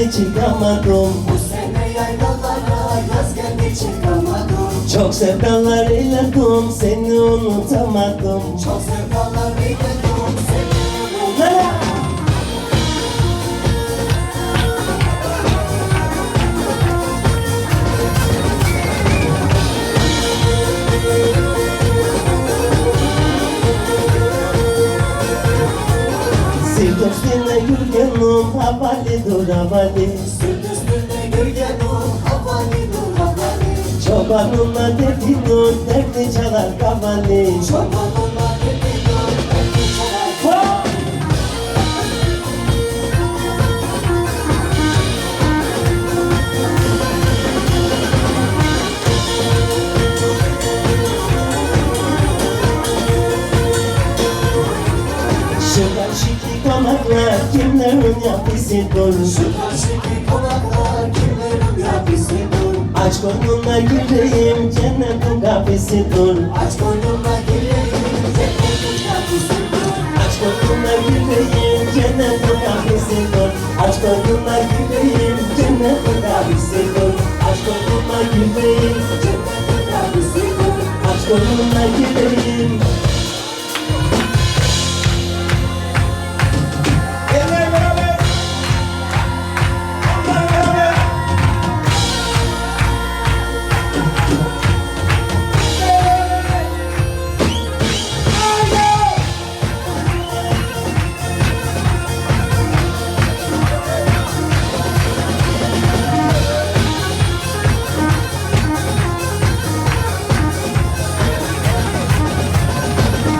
geldi çıkamadım. Bu sene yaylalara yaz geldi çıkamadım. Çok sevdalar eyledim, seni unutamadım. Çok sevdalar eyledim, seni unutamadım. Sırt üstüne yürgenim, havali dur havali. Sırt üstünde gölgenim, havali dur havali. Çobanına derdi dur, derdi çalar kavali. Çobanına dedi dur, derdi çalar. Şu karşıki konaklar kimlerin yapısıdır? Şu karşıki konaklar kimlerin yapısıdır? Aç koynuna gireyim, cennetin kapısıdır. Aç koynuna gireyim, cennetin kapısıdır. Aç koynuna gireyim, cennetin kapısıdır. Aç koynuna gireyim, cennetin kapısıdır. Aç koynuna gireyim, Cennetin kapısıdır. aç koynuna gireyim. Eller beraber. Onlar beraber.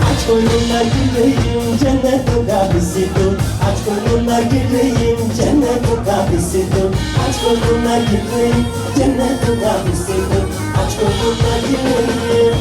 Aç koynuna gireyim, cennetin kapısıdır. Aç koynuna gireyim, cennetin kapısıdır. Aç koynuna gireyim, cennetin kapısıdır. Aç koynuna gireyim.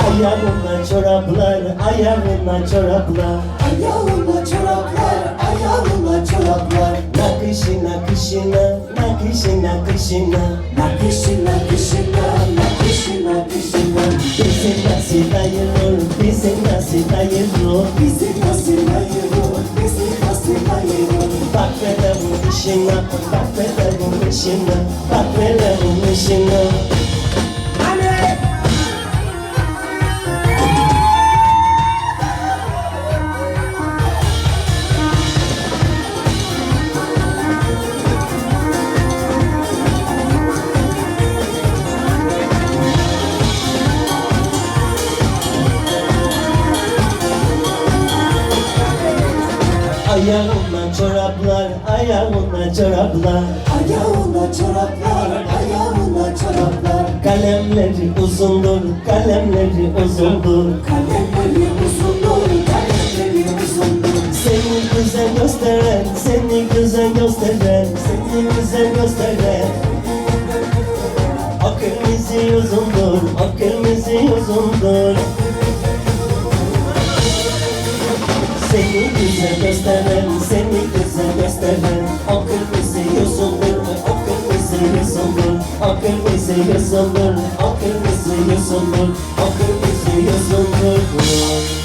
Ayağına çoraplar, ayağına çoraplar. Ayağına çoraplar, ayağına çoraplar. Nakışına, kışına, nakışına, kışına. Nakışına, kışına, nakışına, kışına. Bizi nasıl ayırır, bizi nasıl ayırır. Bizi nasıl ayırır, bizi nasıl ayırır? Bak hele bu işine, bak hele bu işine, bak hele bu işine. Ayağına çoraplar, ayağına çoraplar. Ayağına çoraplar, ayağına çoraplar. Kalemleri uzundur, kalemleri uzundur. Kalemleri uzundur, kalemleri uzundur. Seni güzel gösteren, seni güzel gösteren, seni güzel gösteren. O kırmızı uzundur, o kırmızı uzundur. Seni güzel gösteren, seni güzel gösteren. O kırmızı uzundur, o kırmızı uzundur. O kırmızı uzundur, o kırmızı uzundur. O kırmızı uzundur.